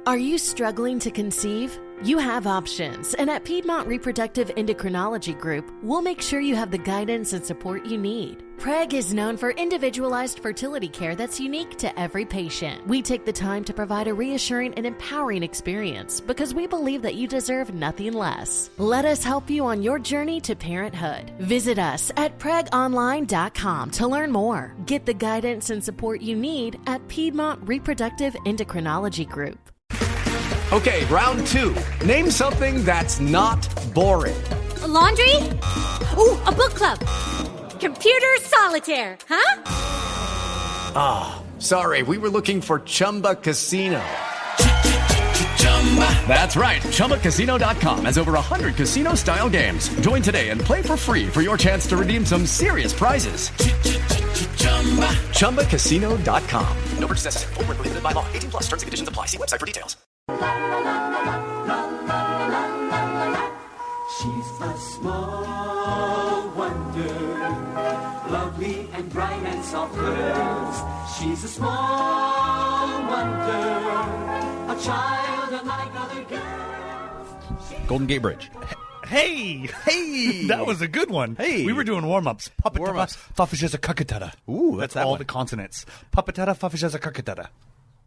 Are you struggling to conceive? You have options, and at Piedmont Reproductive Endocrinology Group, we'll make sure you have the guidance and support you need. PREG is known for individualized fertility care that's unique to every patient. We take the time to provide a reassuring and empowering experience because we believe that you deserve nothing less. Let us help you on your journey to parenthood. Visit us at pregonline.com to learn more. Get the guidance and support you need at Piedmont Reproductive Endocrinology Group. Okay, round two. Name something that's not boring. A laundry? Ooh, a book club. Computer solitaire, huh? Ah, sorry, we were looking for Chumba Casino. That's right, ChumbaCasino.com has over 100 casino-style games. Join today and play for free for your chance to redeem some serious prizes. ChumbaCasino.com. No purchase necessary. Void where prohibited by law. 18+ terms and conditions apply. See website for details. She's a small wonder, lovely and bright and soft curves. She's a small wonder, a child unlike other girls. Golden Gate Bridge. Hey! That was a good one. Hey! We were doing warm-ups. Warm-ups. Fafisheza kakatara. Ooh, that's that all one. the consonants. Papatara fafisheza kakatara.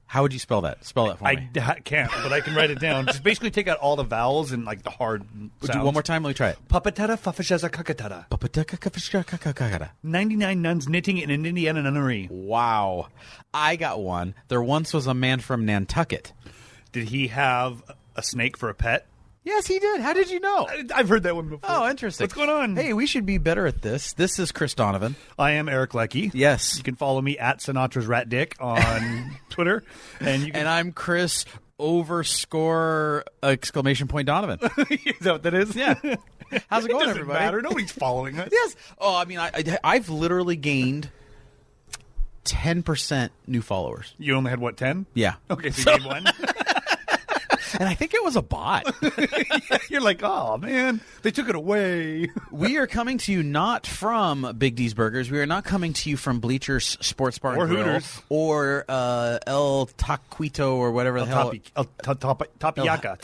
How would you spell that? Spell that for me. I can't, but I can write it down. Just basically take out all the vowels and like the hard sounds. Do one more time. Let me try it. Papatara fafisheza kakatara. 99 nuns knitting in an Indiana nunnery. Wow. I got one. There once was a man from Nantucket. Did he have a snake for a pet? Yes, he did. How did you know? I've heard that one before. Oh, interesting. What's going on? Hey, we should be better at this. This is Chris Donovan. I am Eric Leckie. Yes. You can follow me at Sinatra's Rat Dick on Twitter. And I'm Chris _! Donovan. Is that what that is? Yeah. How's it going, doesn't everybody? matter. Nobody's following us. Yes. Oh, I mean, I've literally gained 10% new followers. You only had, what, 10? Yeah. Okay, so you gained one. And I think it was a bot. You're like, oh, man, they took it away. We are coming to you not from Big D's Burgers. We are not coming to you from Bleachers Sports Bar and Or Grill. Hooters. Or El Taquito or whatever the hell. Tapioca.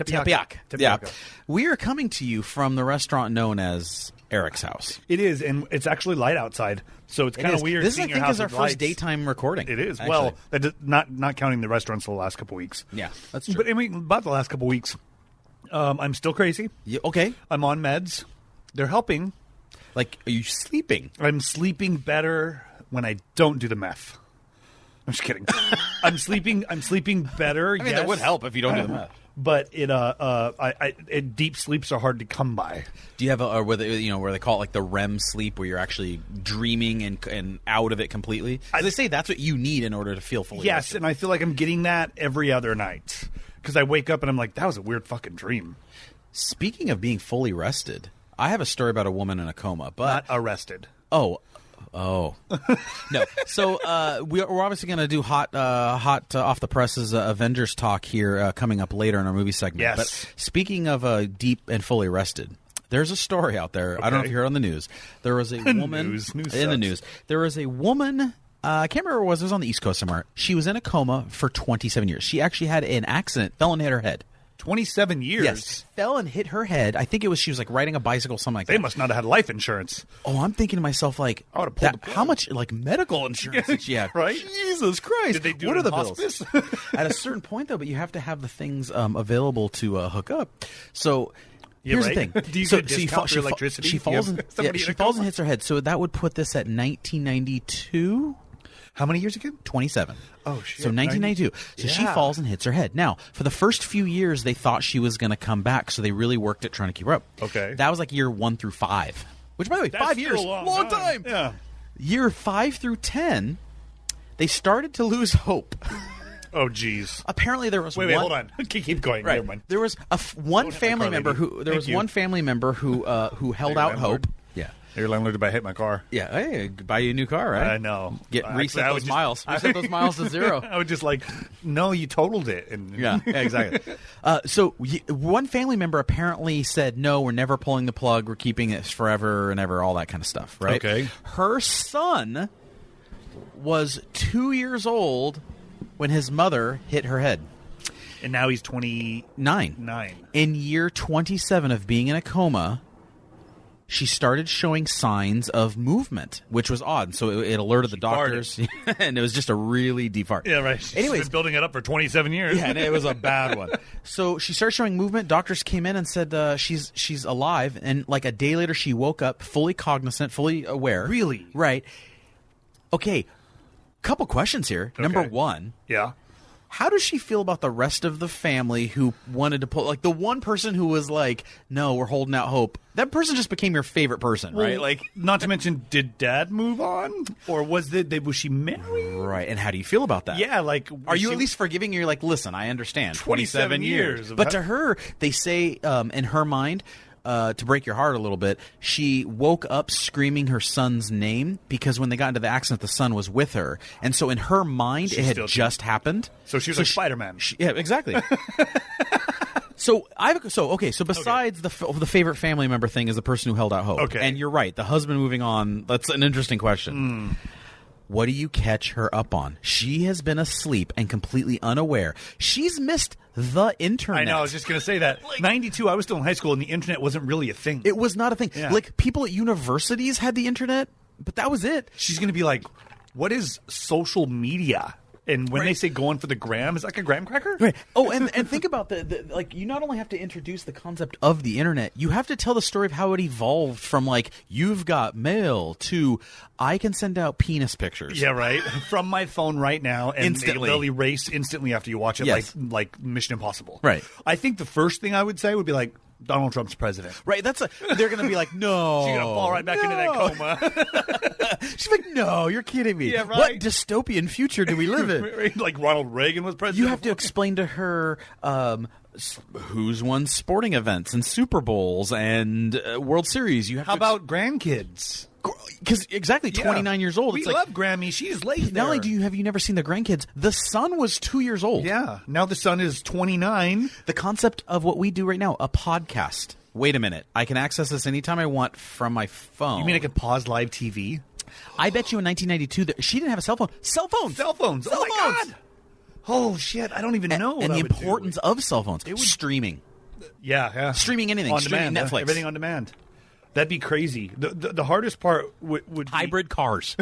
Yeah. We are coming to you from the restaurant known as Eric's House. It is, and it's actually light outside, so it's kind of weird. This, seeing I your think, house is our with first lights. daytime recording. It is. Actually. Well, that is not counting the restaurants for the last couple weeks. Yeah, that's true. But I mean, about the last couple weeks, I'm still crazy. Okay. I'm on meds. They're helping. Like, are you sleeping? I'm sleeping better when I don't do the meth. I'm just kidding. I'm sleeping better. I mean, that would help if you don't do the meth. But deep sleeps are hard to come by. Do you have where they call it like the REM sleep, where you're actually dreaming and out of it completely? They say that's what you need in order to feel fully Yes, rested. and I feel like I'm getting that every other night because I wake up and I'm like, that was a weird fucking dream. Speaking of being fully rested, I have a story about a woman in a coma, but Not arrested. Oh. No. So we're obviously going to do hot off the presses Avengers talk here coming up later in our movie segment. Yes. But speaking of deep and fully rested, there's a story out there. I don't know if you heard on the news. There was a woman News in the sucks. news. There was a woman. I can't remember where it was. It was on the East Coast somewhere. She was in a coma for 27 years. She actually had an accident, fell and hit her head. 27 years? Yes. Fell and hit her head. I think she was like riding a bicycle, something like that. They must not have had life insurance. Oh, I'm thinking to myself, like, I would've pulled the plug. how much like medical insurance did she have? Right? Jesus Christ. Did they do what it are the in hospice? bills? At a certain point, though, but you have to have the things available to hook up. So here's right. the thing. Do you so, get a discount for electricity? She Do you falls, have and, somebody she in a falls coma? and hits her head. So that would put this at 1992. How many years again? 27. Oh, shit. So 1992. So she Yeah. falls and hits her head. Now, for the first few years, they thought she was going to come back, so they really worked at trying to keep her up. Okay. That was like year 1 through 5. Which, by the way, That's 5 still years, a long time. Yeah. Year 5 through 10, they started to lose hope. Oh, geez. Apparently, there was Wait, hold on. Keep going. Right. Never mind. There was one Don't hit my family car, member lady. who Thank you. one family member who held Your out landlord? hope. Yeah. Your landlord about hit my car. Yeah. Hey, buy you a new car, right? I know. Reset I would those just- miles. Reset those miles to 0. I was just like, no, you totaled it. And Yeah, exactly. So one family member apparently said, no, we're never pulling the plug. We're keeping it forever and ever, all that kind of stuff, right? Okay. Her son was 2 years old when his mother hit her head. And now he's 29. In year 27 of being in a coma, she started showing signs of movement, which was odd. So it alerted the doctors, and it was just a really deep fart. Yeah, right. She's Anyways, been building it up for 27 years. Yeah, and it was a bad one. So she started showing movement. Doctors came in and said she's alive. And like a day later, she woke up fully cognizant, fully aware. Really? Right. Okay. Couple questions here. Okay. Number one. Yeah. How does she feel about the rest of the family who wanted to pull, like the one person who was like, no, we're holding out hope? That person just became your favorite person, right? Like, not to mention, did Dad move on, or was she married? Right. And how do you feel about that? Yeah, like, are you at least forgiving? You're like, listen, I understand. 27 years. of But to her, they say, in her mind, to break your heart a little bit, she woke up screaming her son's name because when they got into the accident, the son was with her. And so in her mind, it had just happened. So she was like Spider-Man. Yeah, exactly. So besides the favorite family member thing is the person who held out hope. Okay. And you're right. The husband moving on, that's an interesting question. What do you catch her up on? She has been asleep and completely unaware. She's missed the internet. I know. I was just going to say that. 92, I was still in high school, and the internet wasn't really a thing. It was not a thing. Yeah. Like, people at universities had the internet, but that was it. She's going to be like, what is social media? And when they say going for the gram, is that like a graham cracker? Right. Oh, and think about the like, you not only have to introduce the concept of the internet, you have to tell the story of how it evolved from like, you've got mail to I can send out penis pictures. Yeah, right. From my phone right now, and Instantly. they'll erase instantly after you watch it, Yes. like Mission Impossible. Right. I think the first thing I would say would be like, Donald Trump's president. Right. They're going to be like, no. She's going to fall right back into that coma. She's like, no, you're kidding me. Yeah, right. What dystopian future do we live in? Like Ronald Reagan was president. You have to explain to her who's won sporting events and Super Bowls and World Series. You have How about grandkids? Because exactly 29 years old. We It's like, love Grammy. She's late. not only have you never seen the grandkids, the son was 2 years old. Yeah. Now the son is 29. The concept of what we do right now, a podcast. Wait a minute. I can access this anytime I want from my phone. You mean I could pause live TV? I bet you in 1992 that she didn't have a cell phone. Cell phones. Cell phones. Cell Oh my phones. God. Oh shit! I don't even know. And what the I would do. importance of cell phones. Streaming. Yeah. Streaming anything. On Streaming demand. Netflix. Everything on demand. That'd be crazy. The hardest part would be Hybrid cars.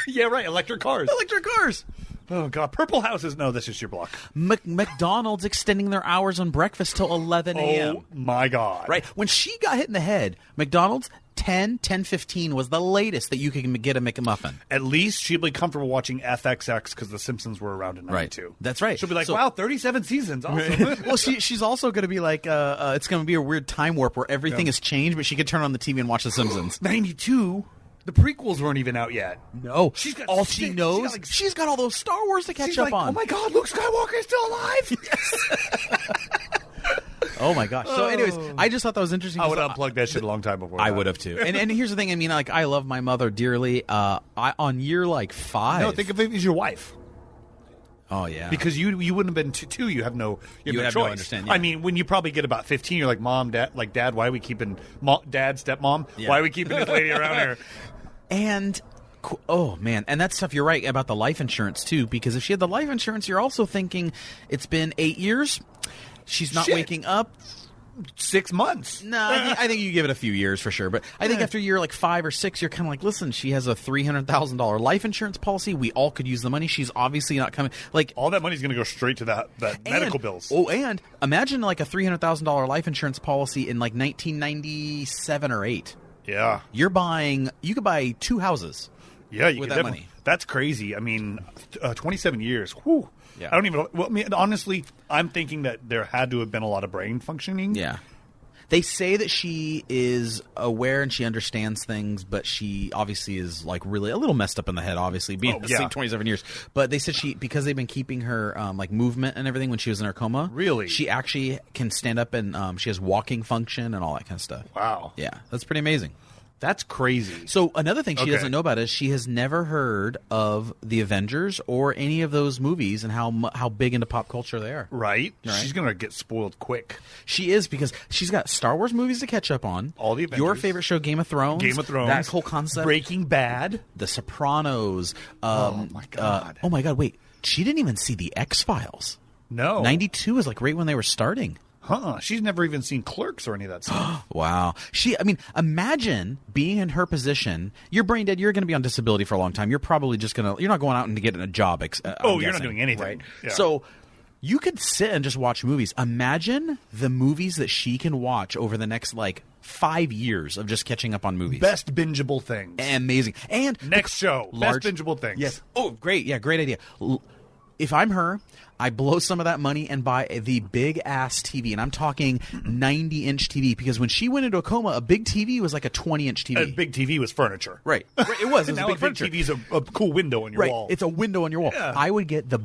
Yeah, right. Electric cars. Electric cars. Oh god, purple houses. No, that's just your block. McDonald's extending their hours on breakfast till 11 a.m. Oh my god. Right. When she got hit in the head, McDonald's 10:15 was the latest that you could get a McMuffin. At least she'll be comfortable watching FXX because The Simpsons were around in '92. Right. That's right. She'll be like, So- "Wow, 37 seasons, awesome." Well, she's also going to be like, it's going to be a weird time warp where everything has changed, but she could turn on the TV and watch The Simpsons. 92. The prequels weren't even out yet. No, She's got all six- she knows, she's got, like, she's got all those Star Wars to catch She's up like, on. "Oh my god, Luke Skywalker is still alive!" Oh my gosh. So, anyways, I just thought that was interesting. I would have unplugged that shit a long time before. I that. would have too. And here's the thing. I mean, like, I love my mother dearly. On year like 5. No, think of it as your wife. Oh yeah. Because you wouldn't have been two. You have no. You have have no no choice. understanding, yeah. I mean, when you probably get about 15, you're like, "Mom, Dad, Dad, why are we keeping Dad, stepmom? Yeah. Why are we keeping this lady around here?" And oh man, and that stuff, you're right about the life insurance too, because if she had the life insurance, you're also thinking it's been 8 years, she's not Shit. waking up. 6 months. No, I think you give it a few years for sure. But I think after year like 5 or 6, you're kind of like, listen, she has a $300,000 life insurance policy. We all could use the money. She's obviously not coming. Like, All that money's going to go straight to that medical bills. Oh, and imagine like a $300,000 life insurance policy in like 1997 or 8. Yeah. You could buy 2 houses. Yeah, you with could that definitely- money. That's crazy. I mean, 27 years. Whew. Yeah. I don't even. Well, I mean, honestly, I'm thinking that there had to have been a lot of brain functioning. Yeah. They say that she is aware and she understands things, but she obviously is like really a little messed up in the head, obviously, being asleep 27 years. But they said because they've been keeping her like movement and everything when she was in her coma. Really? She actually can stand up and she has walking function and all that kind of stuff. Wow. Yeah. That's pretty amazing. That's crazy. So another thing she Okay. doesn't know about is she has never heard of the Avengers or any of those movies and how big into pop culture they are. Right? Right. She's going to get spoiled quick. She is, because she's got Star Wars movies to catch up on. All the Avengers. Your favorite show, Game of Thrones. Game of Thrones. That whole concept. Breaking Bad. The Sopranos. Oh, my God. Oh, my God. Wait. She didn't even see The X-Files. No. 92 is like right when they were starting. Huh. She's never even seen Clerks or any of that stuff. Wow. Imagine being in her position. You're brain dead. You're going to be on disability for a long time. You're probably just going to, you're not going out and getting a job. You're not doing anything. Right? Yeah. So you could sit and just watch movies. Imagine the movies that she can watch over the next, 5 years of just catching up on movies. Best bingeable things. Amazing. And next show. Large, best bingeable things. Yes. Oh, great. Yeah, great idea. If I'm her, I blow some of that money and buy the big-ass TV. And I'm talking 90-inch TV. Because when she went into a coma, a big TV was like a 20-inch TV. A big TV was furniture. Right. It was. It was now a big furniture. TV's a cool window on your wall. It's a window on your wall. Yeah. I would get the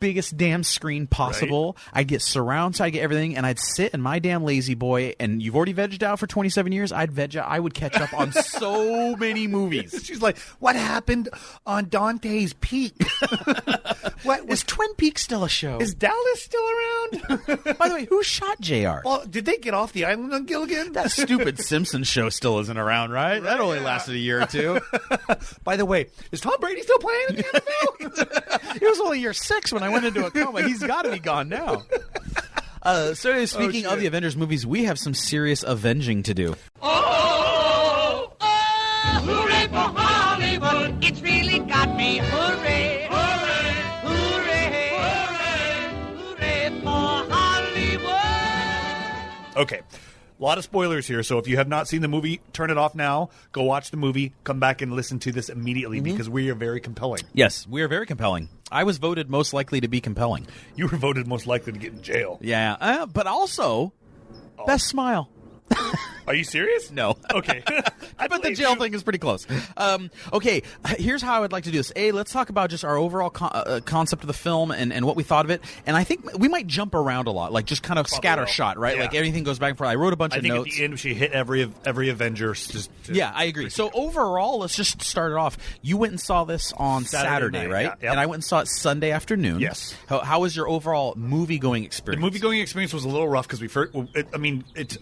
biggest damn screen possible. Right. I'd get surround sound, I'd get everything, and I'd sit in my damn lazy boy. And you've already vegged out for 27 years. I'd veg out. I would catch up on so many movies. She's like, what happened on Dante's Peak? What is Twin Peaks still a show? Is Dallas still around? By the way, who shot JR? Well, did they get off the island on Gilligan? That stupid Simpsons show still isn't around, right? That only lasted a year or two. By the way, is Tom Brady still playing in the NFL? It was only year 6 when I went into a coma. He's got to be gone now. So speaking of the Avengers movies, we have some serious avenging to do. Oh, hooray for Hollywood. It's really got me. Hooray, hooray, hooray, hooray for Hollywood. Okay. A lot of spoilers here, so if you have not seen the movie, turn it off now, go watch the movie, come back and listen to this immediately because we are very compelling. Yes, we are very compelling. I was voted most likely to be compelling. You were voted most likely to get in jail. Yeah, but also, best smile. Are you serious? No. Okay. But the jail thing is pretty close. Okay, here's how I would like to do this. Let's talk about just our overall concept of the film and what we thought of it. And I think we might jump around a lot, like just kind of scattershot, right? Yeah. like everything goes back and forth. I wrote a bunch of notes. I think at the end she hit every Avenger. Yeah, I agree. So overall, let's just start it off. You went and saw this on Saturday night, right? Yeah. Yep. And I went and saw it Sunday afternoon. Yes. How was your overall movie-going experience? The movie-going experience was a little rough because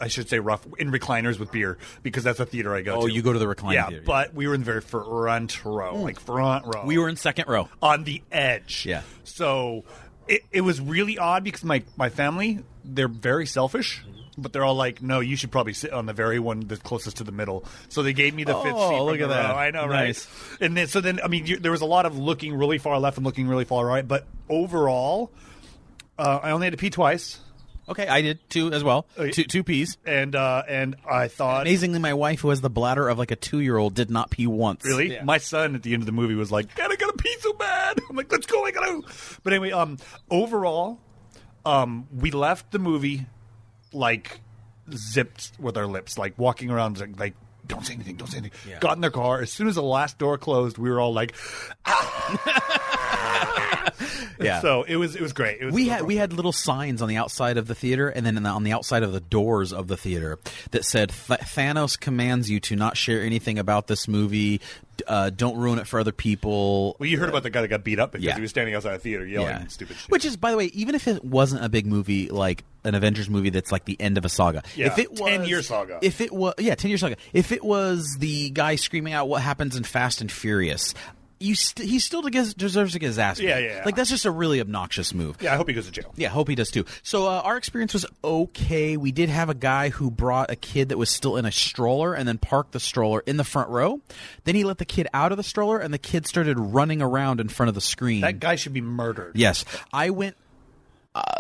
I should say rough in recliners with beer because that's a theater I go to. Oh, you go to the recliner theater. But we were in the very front row, front row. We were in second row. On the edge. Yeah. So it was really odd because my family, they're very selfish. But they're all like, no, you should probably sit on the very one that's closest to the middle. So they gave me the fifth seat. Look at that. Row. I know, nice. Right? And then, there was a lot of looking really far left and looking really far right. But overall, I only had to pee twice. Okay, I did too as well. Two pees. And I thought, amazingly, my wife, who has the bladder of like a 2-year-old, did not pee once. Really? Yeah. My son at the end of the movie was like, "God, I gotta pee so bad." I'm like, "Let's go, I gotta." But anyway, overall, we left the movie like zipped with our lips, like walking around like don't say anything, don't say anything. Yeah. Got in their car. As soon as the last door closed, we were all like, yeah. So it was great. We had little signs on the outside of the theater, and then on the outside of the doors of the theater that said, "Thanos commands you to not share anything about this movie. Don't ruin it for other people." Well, you heard about the guy that got beat up because he was standing outside the theater yelling stupid shit. Which is, by the way, even if it wasn't a big movie like an Avengers movie that's like the end of a saga. Yeah, if it was 10-year saga. If it was 10-year saga. If it was the guy screaming out what happens in Fast and Furious, he still deserves to get his ass beat. Yeah. Like, that's just a really obnoxious move. Yeah, I hope he goes to jail. Yeah, I hope he does too. So our experience was okay. We did have a guy who brought a kid that was still in a stroller and then parked the stroller in the front row. Then he let the kid out of the stroller, and the kid started running around in front of the screen. That guy should be murdered. Yes. I went...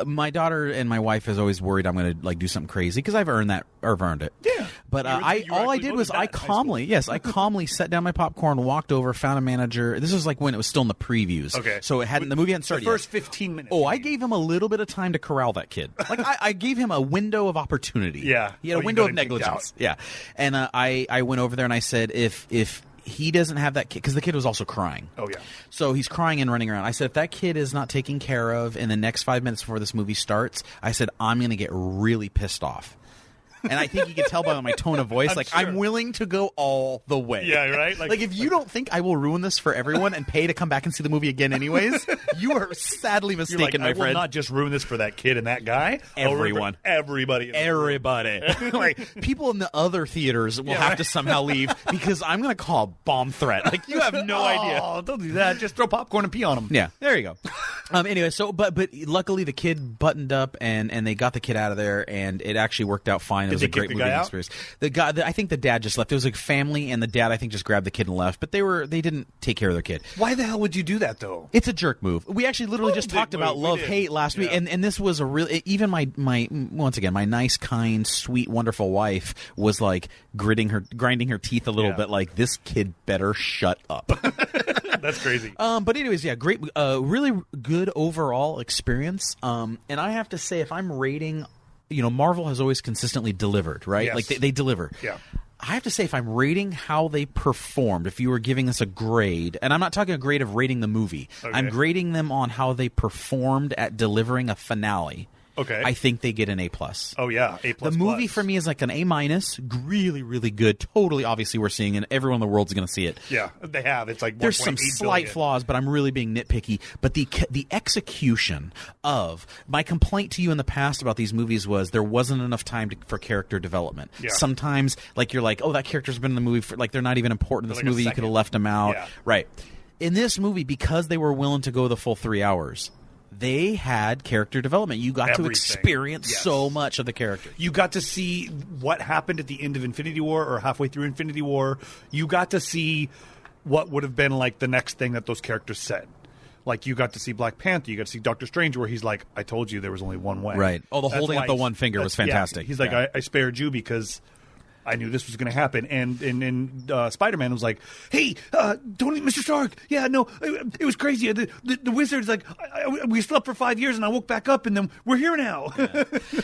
my daughter and my wife is always worried I'm going to like do something crazy because I've earned it. Yeah, but I calmly set down my popcorn, walked over, found a manager. This was like when it was still in the previews. Okay, so the movie hadn't started. The first yet. 15 minutes. Oh, I gave him a little bit of time to corral that kid. Like I gave him a window of opportunity. Yeah, he had a window of negligence. Yeah, and I went over there and I said if he doesn't have that kid, because the kid was also crying. Oh, yeah. So he's crying and running around. I said, if that kid is not taken care of in the next 5 minutes before this movie starts, I said, I'm going to get really pissed off. And I think you can tell by my tone of voice, I'm willing to go all the way. Yeah, right? Like if you don't think I will ruin this for everyone and pay to come back and see the movie again anyways, you are sadly mistaken, my I friend. will not just ruin this for that kid and that guy. Everyone. Everybody. Like, people in the other theaters will have to somehow leave because I'm going to call a bomb threat. Like, you have no idea. Oh, don't do that. Just throw popcorn and pee on them. Yeah, there you go. Anyway, so but luckily the kid buttoned up and they got the kid out of there, and it actually worked out fine. It was a great movie experience. The guy, I think the dad just left. It was a family, and the dad I think just grabbed the kid and left. But they didn't take care of their kid. Why the hell would you do that though? It's a jerk move. We actually literally just talked about love-hate last week, and this was a real. Even my once again my nice, kind, sweet, wonderful wife was like grinding her teeth a little bit. Like, this kid better shut up. That's crazy. But anyways, yeah, great, really good overall experience. And I have to say, if I'm rating, Marvel has always consistently delivered, right? Yes. Like they deliver. Yeah. I have to say, if I'm rating how they performed, if you were giving us a grade, and I'm not talking a grade of rating the movie, I'm grading them on how they performed at delivering a finale. Okay. I think they get an A+. Oh, yeah, A++. The movie for me is like an A-. Really, really good. Totally, obviously, we're seeing it. Everyone in the world's going to see it. Yeah, they have. It's like there's some slight flaws, but I'm really being nitpicky. But the execution of my complaint to you in the past about these movies was there wasn't enough time for character development. Yeah. Sometimes, like, you're like, oh, that character's been in the movie for, like, they're not even important in this movie. You could have left them out. Yeah. Right. In this movie, because they were willing to go the full 3 hours, they had character development. You got to experience so much of the character. You got to see what happened at the end of Infinity War or halfway through Infinity War. You got to see what would have been like the next thing that those characters said. Like, you got to see Black Panther. You got to see Doctor Strange, where he's like, I told you there was only one way. Right. Oh, the holding up the one finger was fantastic. Yeah. He's like, I spared you because I knew this was going to happen. And Spider-Man was like, hey, don't eat Mr. Stark. Yeah, no, it was crazy. The wizard's like, we slept for 5 years and I woke back up and then we're here now.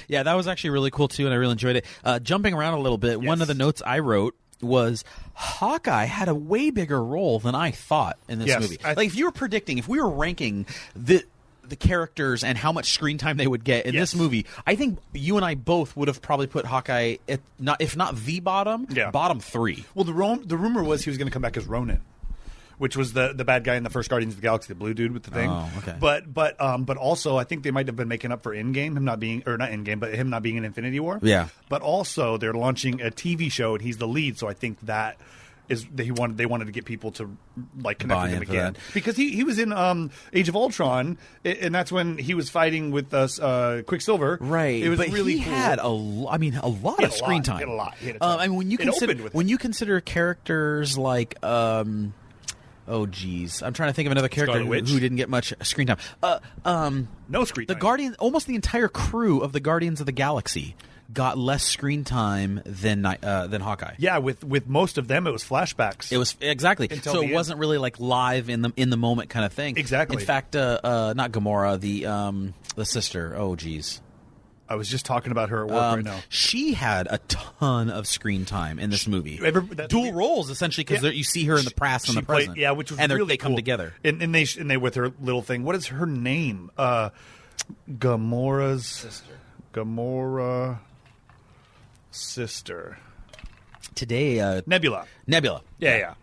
Yeah, that was actually really cool too, and I really enjoyed it. Jumping around a little bit, one of the notes I wrote was Hawkeye had a way bigger role than I thought in this movie. Like, if you were predicting, if we were ranking the characters and how much screen time they would get in this movie, I think you and I both would have probably put Hawkeye at if not the bottom, bottom 3. Well, the rumor was he was going to come back as Ronin, which was the bad guy in the first Guardians of the Galaxy, the blue dude with the thing. Oh, okay. But also I think they might have been making up for Endgame, him not being in Infinity War. Yeah. But also they're launching a TV show and he's the lead, so I think that is they wanted to get people to like connect with him again because he was in Age of Ultron, and that's when he was fighting with Quicksilver. Right, it was but really he cool. had a lot of screen time. He had a lot. I mean, when you consider characters like oh geez, I'm trying to think of another character who didn't get much screen time. No screen time. The Guardian, almost the entire crew of the Guardians of the Galaxy got less screen time than Hawkeye. Yeah, with most of them it was flashbacks. It was exactly so it wasn't really like live in the moment kind of thing. Exactly. In fact, not Gamora, the sister. Oh geez. I was just talking about her at work right now. She had a ton of screen time in this movie. Dual roles, essentially, because you see her in the past and the present. Yeah, which was and really they cool. come together. And they with her little thing. What is her name? Gamora's sister. Gamora sister. Today, Nebula. Yeah.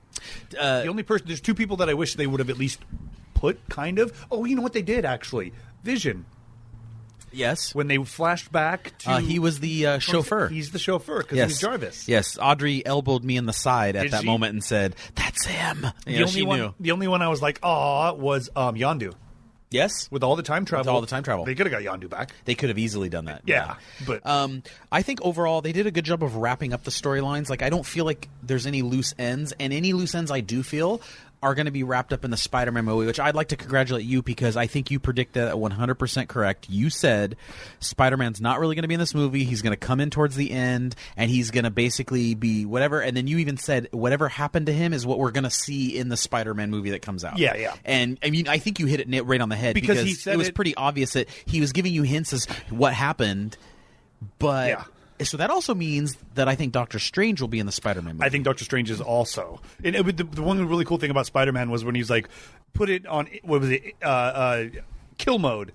The only person. There's 2 people that I wish they would have at least put. Kind of. Oh, you know what they did actually? Vision. Yes. When they flashed back to... he was the chauffeur. He's the chauffeur, because he's Jarvis. Yes. Audrey elbowed me in the side at that moment and said, that's him. The only one I was like, aw, was Yondu. Yes. With all the time travel. They could have got Yondu back. They could have easily done that. Yeah. But I think overall they did a good job of wrapping up the storylines. Like, I don't feel like there's any loose ends. And any loose ends I do feel are going to be wrapped up in the Spider-Man movie, which I'd like to congratulate you because I think you predicted that 100% correct. You said Spider-Man's not really going to be in this movie. He's going to come in towards the end, and he's going to basically be whatever. And then you even said whatever happened to him is what we're going to see in the Spider-Man movie that comes out. Yeah. And, I mean, I think you hit it right on the head because he said it was pretty obvious that he was giving you hints as what happened, but... Yeah. So that also means that I think Doctor Strange will be in the Spider-Man movie. I think Doctor Strange is also. And the one really cool thing about Spider-Man was when he's like, put it on, what was it, kill mode.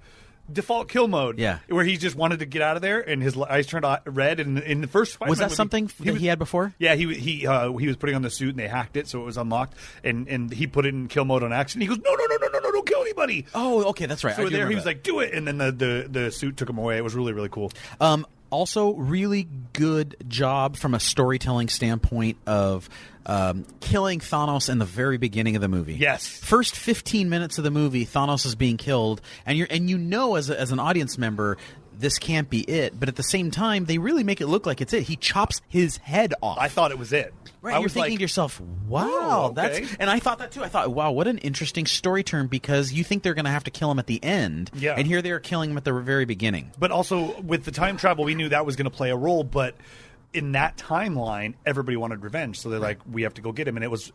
default kill mode. Yeah. Where he just wanted to get out of there, and his eyes turned red. And in the first Spider-Man Was that movie, something that he had before? Yeah, he was putting on the suit, and they hacked it, so it was unlocked. And he put it in kill mode on accident. He goes, no, don't kill anybody. Oh, okay, that's right. So there he was like, do it, and then the suit took him away. It was really, really cool. Also, really good job from a storytelling standpoint of killing Thanos in the very beginning of the movie. Yes. First 15 minutes of the movie, Thanos is being killed, and you know as an audience member, this can't be it. But at the same time, they really make it look like it's it. He chops his head off. I thought it was it. Right, you're thinking to yourself, wow, okay. And I thought that too. I thought, wow, what an interesting story turn, because you think they're going to have to kill him at the end. Yeah. And here they are killing him at the very beginning. But also, with the time travel, we knew that was going to play a role, but in that timeline, everybody wanted revenge, so they're like, we have to go get him, and it was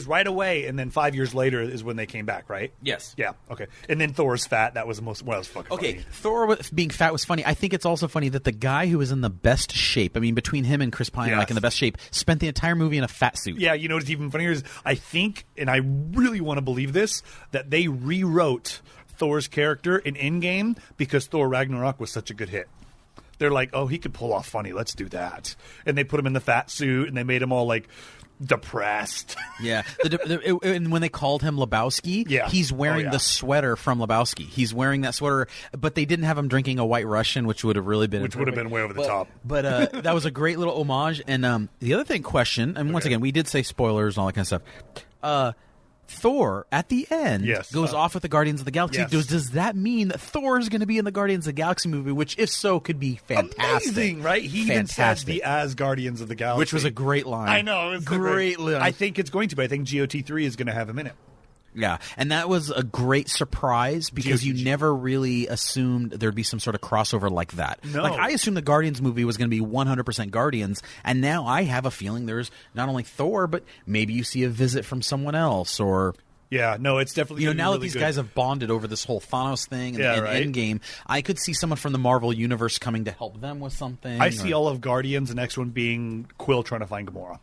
right away, and then 5 years later is when they came back, right? Yes. Yeah. Okay. And then Thor's fat. That was the most. Well, that was fucking Okay, funny. Thor being fat was funny. I think it's also funny that the guy who was in the best shape, I mean, between him and Chris Pine, Yes. like in the best shape, spent the entire movie in a fat suit. Yeah, you know what's even funnier is I think, and I really want to believe this, that they rewrote Thor's character in Endgame because Thor Ragnarok was such a good hit. They're like, oh, he could pull off funny. Let's do that. And they put him in the fat suit, and they made him all like depressed. Yeah. And when they called him Lebowski, Yeah. he's wearing Oh, yeah. the sweater from Lebowski. He's wearing that sweater, but they didn't have him drinking a White Russian, which would have really been way over the top. But that was a great little homage. And the other question, and once again, we did say spoilers and all that kind of stuff. Thor at the end goes off with the Guardians of the Galaxy. Yes. Does that mean that Thor is going to be in the Guardians of the Galaxy movie? Which, if so, could be fantastic. Amazing, right? He even said the Asgardians of the Galaxy, which was a great line. I know, it was great line. I think it's going to be. I think GOT3 is going to have him in it. Yeah, and that was a great surprise because you never really assumed there'd be some sort of crossover like that. No. Like, I assumed the Guardians movie was going to be 100% Guardians, and now I have a feeling there's not only Thor, but maybe you see a visit from someone else, or... Yeah, no, it's definitely now really that these guys have bonded over this whole Thanos thing and right? Endgame, I could see someone from the Marvel Universe coming to help them with something. I see all of Guardians, the next one being Quill trying to find Gamora.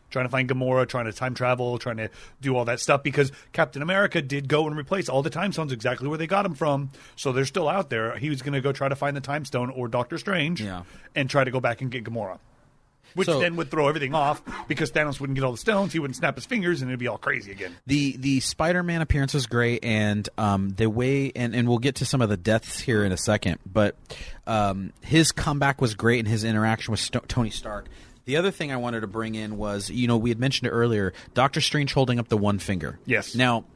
Trying to time travel, trying to do all that stuff, because Captain America did go and replace all the time stones exactly where they got them from. So they're still out there. He was going to go try to find the time stone or Doctor Strange and try to go back and get Gamora. Which then would throw everything off because Thanos wouldn't get all the stones. He wouldn't snap his fingers, and it'd be all crazy again. The Spider-Man appearance was great, and the way and we'll get to some of the deaths here in a second, but his comeback was great, and his interaction with Tony Stark. The other thing I wanted to bring in was, we had mentioned it earlier, Doctor Strange holding up the one finger. Yes. Now,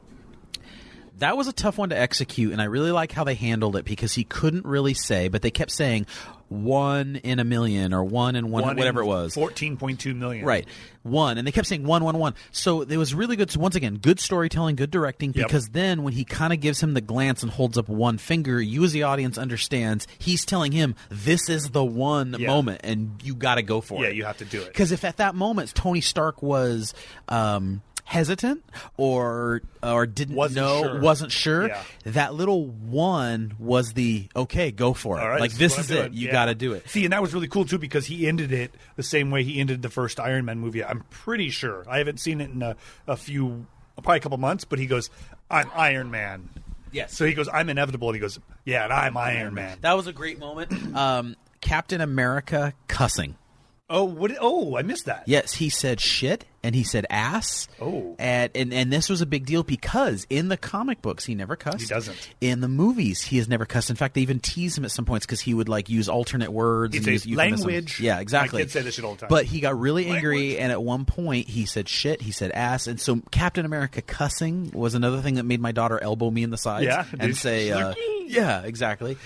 that was a tough one to execute, and I really like how they handled it because he couldn't really say, but they kept saying 1 in a million or 1 in one whatever it was. 14.2 million. Right. 1. And they kept saying 1, 1, 1. So it was really good. So once again, good storytelling, good directing, because then when he kind of gives him the glance and holds up one finger, you as the audience understands he's telling him this is the one moment and you got to go for it. Yeah, you have to do it. Because if at that moment Tony Stark was hesitant or wasn't sure, that little one was the okay, go for it. All right, like this is it. You got to do it. See, and that was really cool too because he ended it the same way he ended the first Iron Man movie. I'm pretty sure. I haven't seen it in probably a couple months, but he goes, "I'm Iron Man." Yes. So he goes, "I'm inevitable," and he goes, "Yeah, and I'm Iron Man." That was a great moment. Captain America cussing. Oh, I missed that. Yes, he said shit and he said ass. Oh. And this was a big deal because in the comic books he never cussed. He doesn't. In the movies he has never cussed. In fact, they even tease him at some points because he would use alternate words. He'd and say use language. Yeah, exactly. My kids say this shit all the time. But he got really angry, and at one point he said shit, he said ass, and so Captain America cussing was another thing that made my daughter elbow me in the sides and say, yeah, exactly.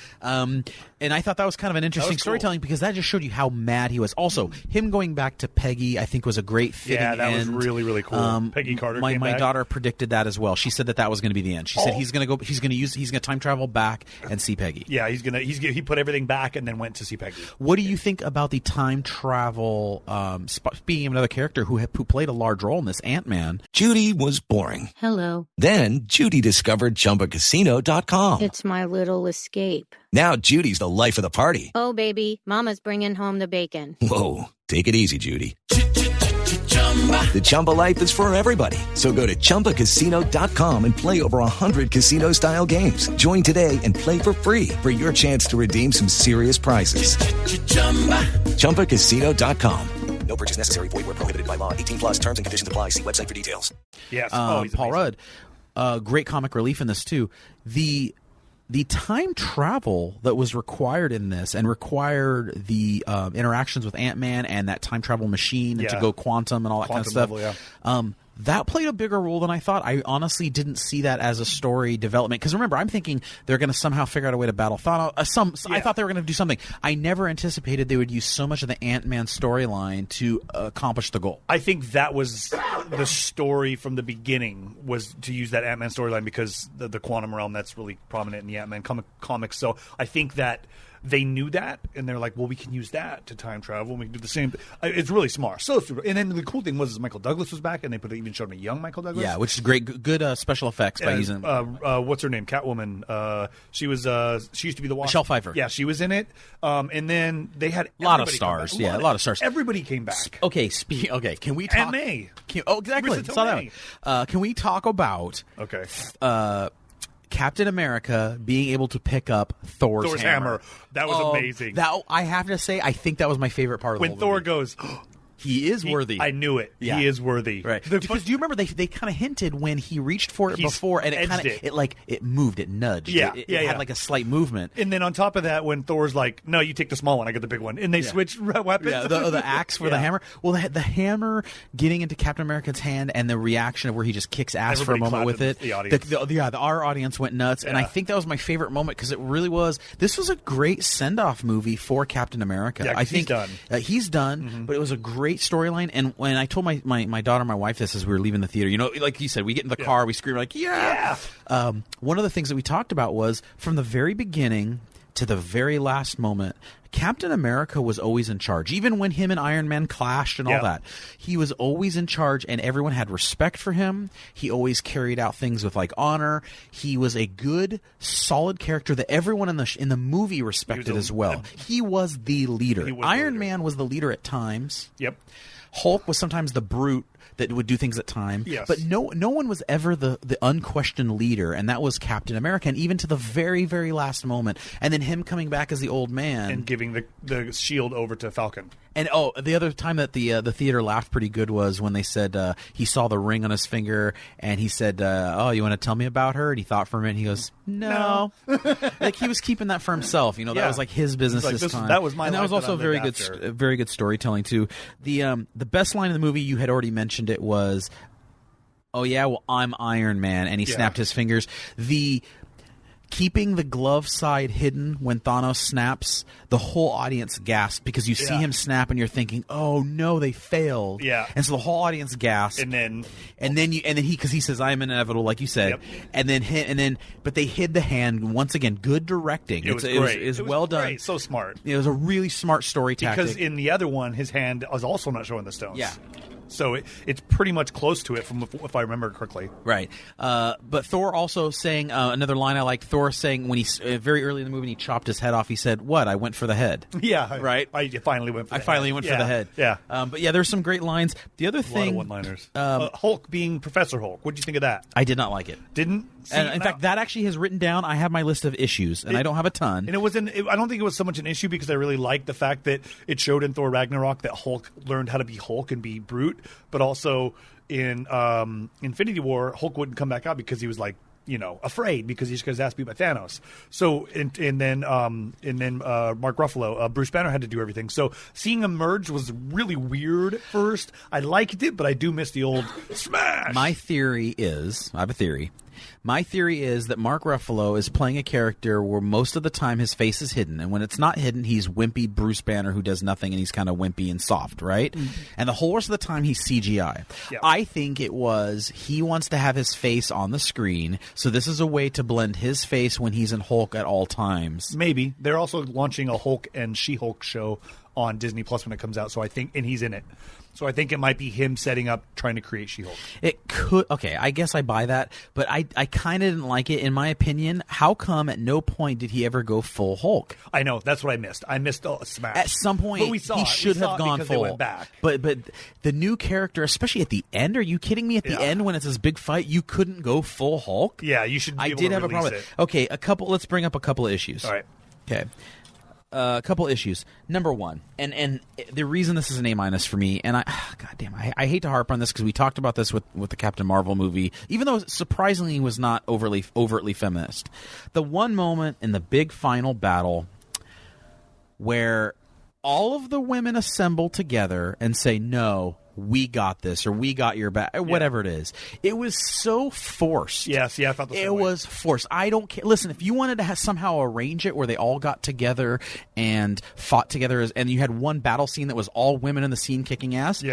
And I thought that was kind of an interesting storytelling because that just showed you how mad he was. Also, him going back to Peggy, I think was a great fitting end. Yeah, that was really, really cool. Peggy Carter came my back. daughter predicted that as well. She said that was going to be the end. She said he's going to time travel back and see Peggy. Yeah, he put everything back and then went to see Peggy. What do you think about the time travel? Speaking of another character who played a large role in this, Ant-Man. Judy was boring. Hello. Then Judy discovered ChumbaCasino.com. It's my little escape. Now Judy's the life of the party. Oh, baby, mama's bringing home the bacon. Whoa, take it easy, Judy. The Chumba life is for everybody. So go to ChumbaCasino.com and play over 100 casino-style games. Join today and play for free for your chance to redeem some serious prizes. ChumbaCasino.com. No purchase necessary. Void where prohibited by law. 18 plus terms and conditions apply. See website for details. Yes. Paul Rudd, great comic relief in this too. The time travel that was required in this and required the interactions with Ant-Man and that time travel machine and to go quantum and all that kind of stuff. Level, that played a bigger role than I thought. I honestly didn't see that as a story development. Because remember, I'm thinking they're going to somehow figure out a way to battle Thanos. I thought they were going to do something. I never anticipated they would use so much of the Ant-Man storyline to accomplish the goal. I think that was the story from the beginning, was to use that Ant-Man storyline because the quantum realm, that's really prominent in the Ant-Man comics. So I think that they knew that, and they're like, well, we can use that to time travel, and we can do the same. It's really smart. And then the cool thing was Michael Douglas was back, and they even showed me young Michael Douglas. Yeah, which is great. Good special effects by using. What's her name? Catwoman. She used to be the Wasp. Michelle Pfeiffer. Yeah, she was in it. And then they had a lot of stars. Yeah, a lot of stars. Everybody came back. Okay, can we talk? And May. Exactly. Saw that. Can we talk about? Okay. Captain America being able to pick up Thor's hammer. That was amazing. That I have to say, I think that was my favorite part of the whole Thor movie. goes, he is worthy. I knew it. Yeah. He is worthy. Right. Because do you remember they kind of hinted when he reached for it before, and it moved, it nudged. Yeah. It had like a slight movement. And then on top of that, when Thor's like, no, you take the small one, I get the big one. And they switch weapons. Yeah, the axe for the hammer. Well, the hammer getting into Captain America's hand and the reaction of where he just kicks ass for a moment with it. The audience. Our audience went nuts. Yeah. And I think that was my favorite moment because it really was. This was a great send-off movie for Captain America. Yeah, I think he's done. But it was a great storyline. And when I told my daughter and my wife this as we were leaving the theater, like you said, we get in the car, we scream like, yeah! One of the things that we talked about was from the very beginning to the very last moment, Captain America was always in charge. Even when him and Iron Man clashed and all that, he was always in charge, and everyone had respect for him. He always carried out things with honor. He was a good, solid character that everyone in the movie respected as well. He was the leader. Iron Man was the leader at times. Yep. Hulk was sometimes the brute that would do things at time. Yes. But no one was ever the unquestioned leader, and that was Captain America, and even to the very, very last moment. And then him coming back as the old man. And giving the shield over to Falcon. And the other time that the theater laughed pretty good was when they said he saw the ring on his finger, and he said, "Oh, you want to tell me about her?" And he thought for a minute, and he goes, "No." Like he was keeping that for himself. That was like his business this time. That was my. And that was also very good storytelling too. The best line in the movie, you had already mentioned it, was, "Oh yeah, well I'm Iron Man," and he snapped his fingers. Keeping the glove side hidden when Thanos snaps, the whole audience gasped because you see him snap and you're thinking, "Oh no, they failed." Yeah. And so the whole audience gasped. And then because he says, "I am inevitable," like you said. Yep. But they hid the hand once again. Good directing. It was great. It was well done. Great. So smart. It was a really smart story tactic. Because in the other one, his hand was also not showing the stones. Yeah. So it's pretty much close to it, if I remember correctly. Right. But Thor also saying another line I like. Thor saying when he very early in the movie when he chopped his head off, he said, "What? I went for the head." Yeah. Right. I finally went for the head. Yeah. But yeah, there's some great lines. The other thing, a lot of one-liners. Hulk being Professor Hulk. What did you think of that? I did not like it. Didn't. And in fact, that actually has written down. I have my list of issues, and I don't have a ton. And I don't think it was so much an issue because I really liked the fact that it showed in Thor Ragnarok that Hulk learned how to be Hulk and be brute, but also in Infinity War, Hulk wouldn't come back out because he was afraid because he just got his ass beat by Thanos. So and then Mark Ruffalo, Bruce Banner had to do everything. So seeing him merge was really weird at first. I liked it, but I do miss the old smash. I have a theory. My theory is that Mark Ruffalo is playing a character where most of the time his face is hidden, and when it's not hidden, he's wimpy Bruce Banner who does nothing, and he's kind of wimpy and soft, right? Mm-hmm. And the whole rest of the time, he's CGI. Yeah. I think it was he wants to have his face on the screen, so this is a way to blend his face when he's in Hulk at all times. Maybe. They're also launching a Hulk and She-Hulk show on Disney Plus when it comes out. So I think, and he's in it. So I think it might be him setting up, trying to create She-Hulk. It could. Okay, I guess I buy that, but I kind of didn't like it. In my opinion, how come at no point did he ever go full Hulk? I know, that's what I missed. I missed Smash. At some point, but we saw he it. should We saw have it gone because full. They went back. But the new character, especially at the end, are you kidding me? At the end, when it's this big fight, you couldn't go full Hulk? Yeah, you should. Be I able did to have a problem. release it. Okay, let's bring up a couple of issues. All right. Okay. A couple issues. Number one, and the reason this is an A- for me, and I hate to harp on this because we talked about this with the Captain Marvel movie, even though surprisingly it was not overtly feminist. The one moment in the big final battle where all of the women assemble together and say, "No, we got this," or "We got your back," or whatever it is. It was so forced. Yes, yeah, I felt the same It way. was forced. I don't care. Listen, if you wanted to somehow arrange it where they all got together and fought together, and you had one battle scene that was all women in the scene kicking ass,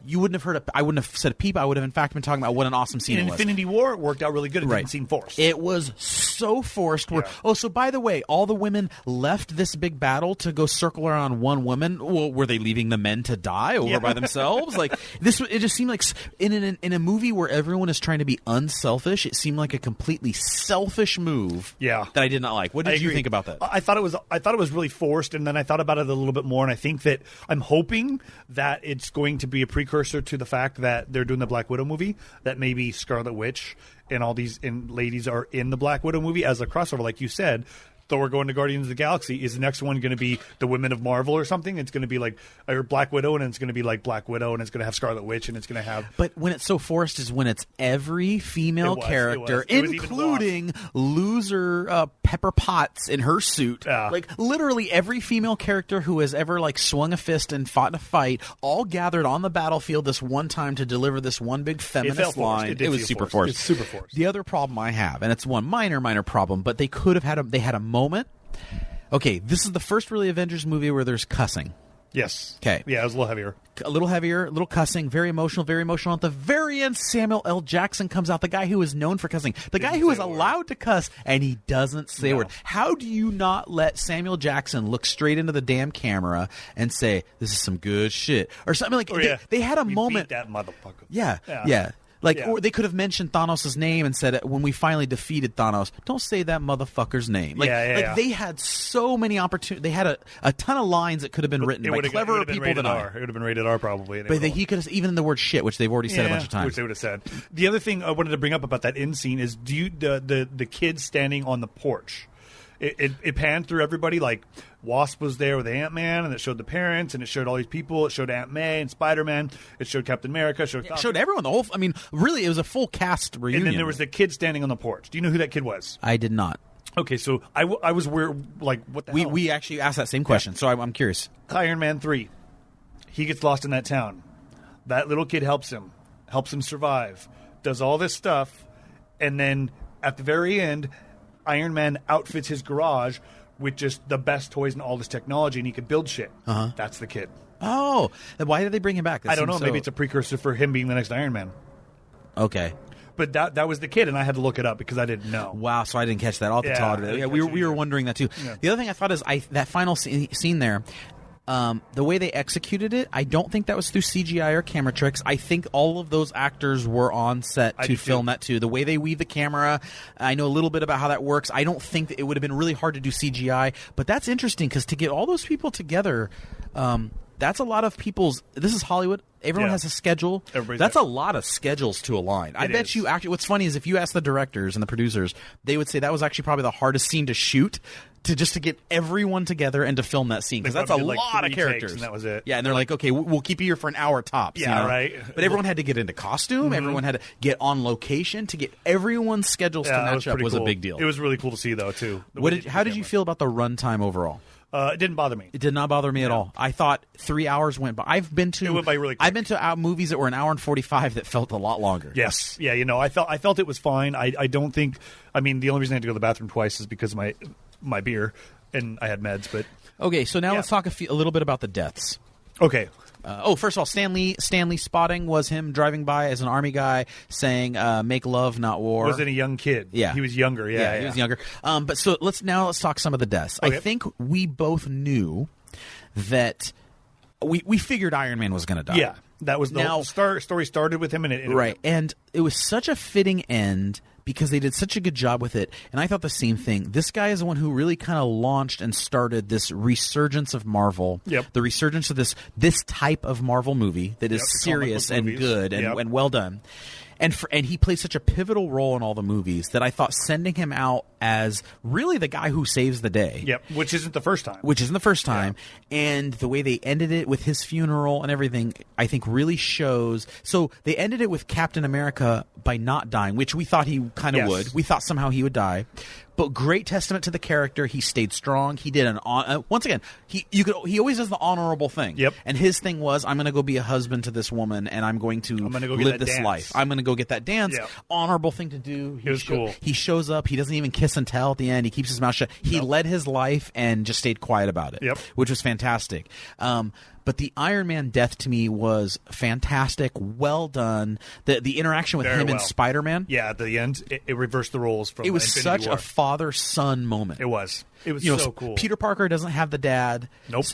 you wouldn't have heard. I wouldn't have said a peep. I would have, in fact, been talking about what an awesome scene in it was. Infinity War, it worked out really good. It Right. didn't seem forced. It was so forced. Oh, so by the way, all the women left this big battle to go circle around one woman. Well, were they leaving the men to die over by themselves? Like this, it just seemed like in a movie where everyone is trying to be unselfish. It seemed like a completely selfish move. Yeah, that I did not like. What did you think about that? I thought it was really forced, and then I thought about it a little bit more, and I think that I'm hoping that it's going to be a precursor to the fact that they're doing the Black Widow movie, that maybe Scarlet Witch and all these ladies are in the Black Widow movie as a crossover, like you said. Thor going to Guardians of the Galaxy. Is the next one going to be the Women of Marvel or something? It's going to be like Black Widow, and it's going to be like Black Widow, and it's going to have Scarlet Witch, and it's going to have. But when it's so forced is when it's every female character, It was including loser Pepper Potts in her suit. Like literally every female character who has ever like swung a fist and fought in a fight, all gathered on the battlefield this one time to deliver this one big feminist line. It was super forced. It's super forced. The other problem I have, and it's one minor problem, but they could have had a moment. Okay, this is the first really Avengers movie where there's cussing. Yes. Okay. Yeah, it was a little heavier. A little cussing, very emotional, very emotional. At the very end, Samuel L. Jackson comes out, the guy who is known for cussing, the guy who is allowed to cuss, and he doesn't say a word. How do you not let Samuel Jackson look straight into the damn camera and say, "This is some good shit," or something like? They had a moment. Beat that motherfucker. Yeah. Or they could have mentioned Thanos' name and said, when we finally defeated Thanos, don't say that motherfucker's name. They had so many opportunities. They had a ton of lines that could have been written by cleverer people than I. It would have been rated R probably. But he could have, even in the word shit, which they've already said a bunch of times. Which they would have said. The other thing I wanted to bring up about that end scene is the kids standing on the porch. It panned through everybody. Like Wasp was there with Ant-Man, and it showed the parents, and it showed all these people. It showed Aunt May and Spider-Man. It showed Captain America. It showed everyone. Really, it was a full cast reunion. And then there was the kid standing on the porch. Do you know who that kid was? I did not. Okay, so I was weird. Like, what the hell? We actually asked that same question, so I'm curious. Iron Man 3. He gets lost in that town. That little kid helps him survive, does all this stuff, and then at the very end, Iron Man outfits his garage with just the best toys and all this technology, and he can build shit. That's the kid. Oh, then why did they bring him back? I don't know. Maybe it's a precursor for him being the next Iron Man. Okay. But that was the kid, and I had to look it up because I didn't know. Wow, so I didn't catch that. I'll have to talk to it. We were wondering that too. Yeah. The other thing I thought is that final scene there, the way they executed it, I don't think that was through CGI or camera tricks. I think all of those actors were on set to film that too. The way they weave the camera, I know a little bit about how that works. I don't think that it would have been really hard to do CGI, but that's interesting because to get all those people together, that's a lot of people's. This is Hollywood. Everyone has a schedule. That's a lot of schedules to align. I bet you actually. What's funny is if you ask the directors and the producers, they would say that was actually probably the hardest scene to shoot. To get everyone together and to film that scene because that's a lot of characters. And that was it. Yeah, and they're like, okay, we'll keep you here for an hour tops. Yeah, you know? right. But everyone had to get into costume. Mm-hmm. Everyone had to get on location to get everyone's schedules to match up. Was a big deal. It was really cool to see though too. How did you feel about the runtime overall? It didn't bother me. It did not bother me at all. I thought 3 hours went by. It went by really quick. I've been to movies that were an hour and 45 that felt a lot longer. Yes. Yeah, I felt it was fine. I don't think the only reason I had to go to the bathroom twice is because of my beer and I had meds, but okay, so now let's talk a little bit about the deaths. Okay. First of all, Stanley spotting was him driving by as an army guy saying, "Make love, not war." Wasn't a young kid. Yeah, he was younger. Yeah, he was younger. But so let's talk some of the deaths. Okay. I think we both knew that we figured Iron Man was going to die. Yeah, that was the whole story started with him, and it right. And it was such a fitting end because they did such a good job with it. And I thought the same thing. This guy is the one who really kind of launched and started this resurgence of Marvel. Yep. The resurgence of this type of Marvel movie that is serious and good and well done. And he plays such a pivotal role in all the movies that I thought sending him out as really the guy who saves the day. Yep, which isn't the first time. Yeah. And the way they ended it with his funeral and everything, I think really shows. So they ended it with Captain America by not dying, which we thought he kind of would. We thought somehow he would die. But great testament to the character. He stayed strong. He did once again. He always does the honorable thing. Yep. And his thing was, I'm going to go be a husband to this woman, and I'm going to live this life. I'm going to go get that dance. Yep. Honorable thing to do. It was cool. He shows up. He doesn't even kiss and tell at the end. He keeps his mouth shut. He led his life and just stayed quiet about it. Yep. Which was fantastic. But the Iron Man death to me was fantastic, well done. The interaction with him and Spider-Man. Yeah, at the end, it reversed the roles from It was Infinity such War. a father-son moment. It was so cool. Peter Parker doesn't have the dad. Nope.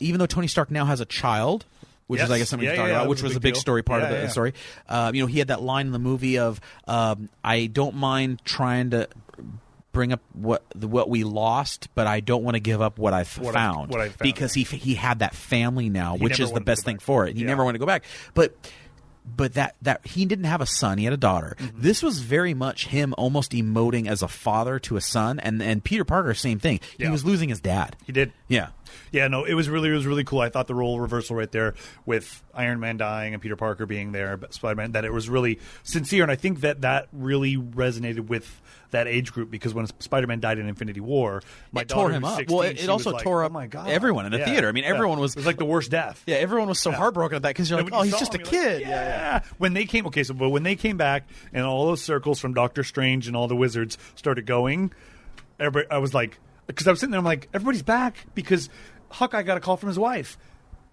Even though Tony Stark now has a child, which is, I guess, something to talk about, which was a big story part of the story. He had that line in the movie of, I don't mind trying to bring up what we lost, but I don't want to give up what I've found. Because he had that family now, which is the best thing for it. He never wanted to go back. But that he didn't have a son, he had a daughter. Mm-hmm. This was very much him almost emoting as a father to a son, and Peter Parker, same thing. He was losing his dad. He did. Yeah. Yeah, no, it was really cool. I thought the role reversal right there with Iron Man dying and Peter Parker being there, Spider-Man, that it was really sincere, and I think that really resonated with that age group, because when Spider-Man died in Infinity War, my daughter tore him was up. 16, Well, it also tore up everyone in the theater. I mean, everyone was... It was like the worst death. Yeah, everyone was so heartbroken at that, because you're like, oh, he's just a kid. Like, yeah. When they came... Okay, but when they came back and all those circles from Doctor Strange and all the wizards started going, I was like... Because I was sitting there, I'm like, everybody's back, because Hawkeye got a call from his wife.